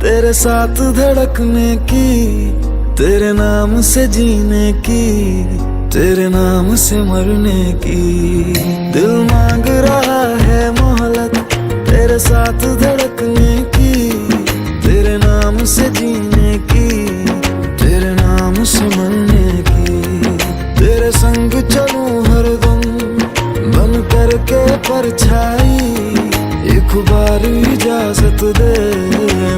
तेरे साथ धड़कने की, तेरे नाम से जीने की, तेरे नाम से मरने की। दिल मांग रहा है मोहलत तेरे साथ धड़कने की, तेरे नाम से जीने की, तेरे नाम से मरने की। तेरे संग चलूं हरदम बन करके परछाई, एक बार इजाजत दे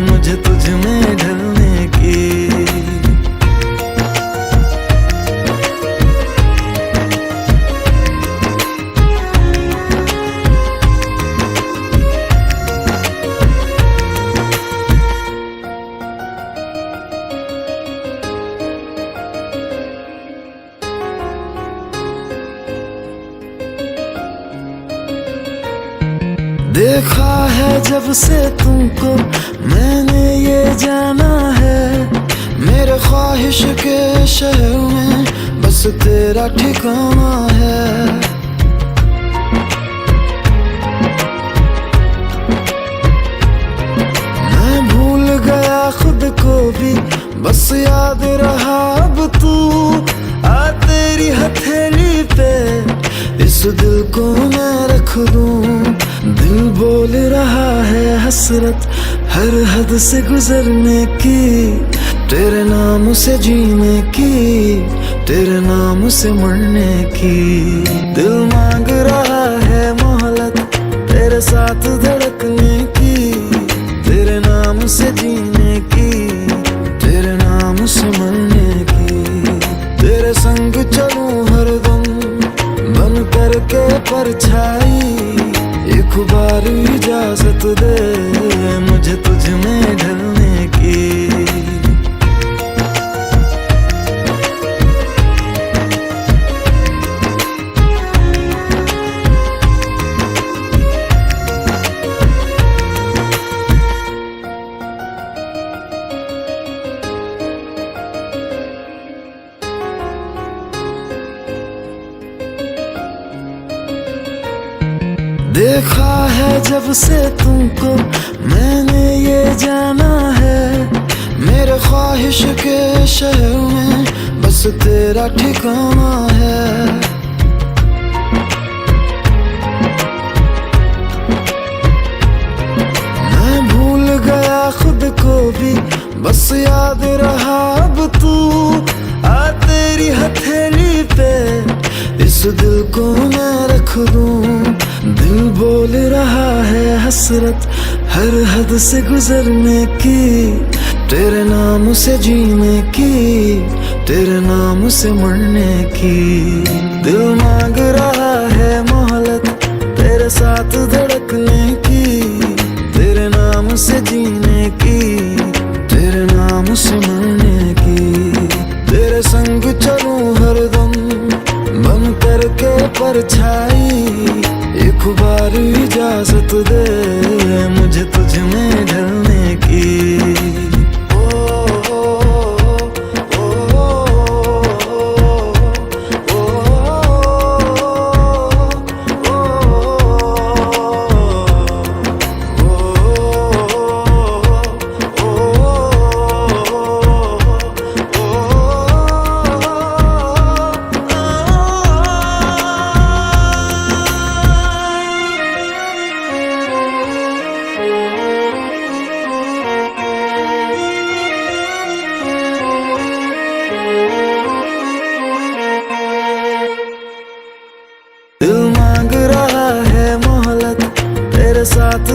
मुझे तुझ में ढलने की। देखा है जब से तुमको मैंने ये जाना है, मेरे ख्वाहिश के शहर में बस तेरा ठिकाना है। मैं भूल गया खुद को भी, बस याद रहा अब तू। आ तेरी हथेली पे इस दिल को मैं रख दूं, दिल बोल रहा है हसरत हर हद से गुजरने की, तेरे नाम से जीने की, तेरे नाम से मरने की। दिल मांग रहा है मोहलत तेरे साथ धड़कने की, तेरे नाम से जीने की, तेरे नाम से मरने की। तेरे संग चलूं हरदम बन करके परछाई, एक बार इजाजत दे मुझे तुझ में ढलने की। देखा है जब से तुमको मैंने ये जाना है, मेरे ख्वाहिश के शहर में बस तेरा ठिकाना है। मैं भूल गया खुद को भी, बस याद रहा अब तू। आ तेरी हथेली पे इस दिल को मैं रख दूं, दिल बोल रहा है हसरत हर हद से गुजरने की, तेरे नाम से जीने की, तेरे नाम से मरने की। दिल मांग रहा है मोहलत तेरे साथ धड़कने की, तेरे नाम से जीने की, तेरे नाम से मरने की। तेरे संग चलूं हरदम बन करके परछाई, एक बार इजाजत दे मुझे तुझ में ढलने की। दिल मांग रहा है मोहलत तेरे साथ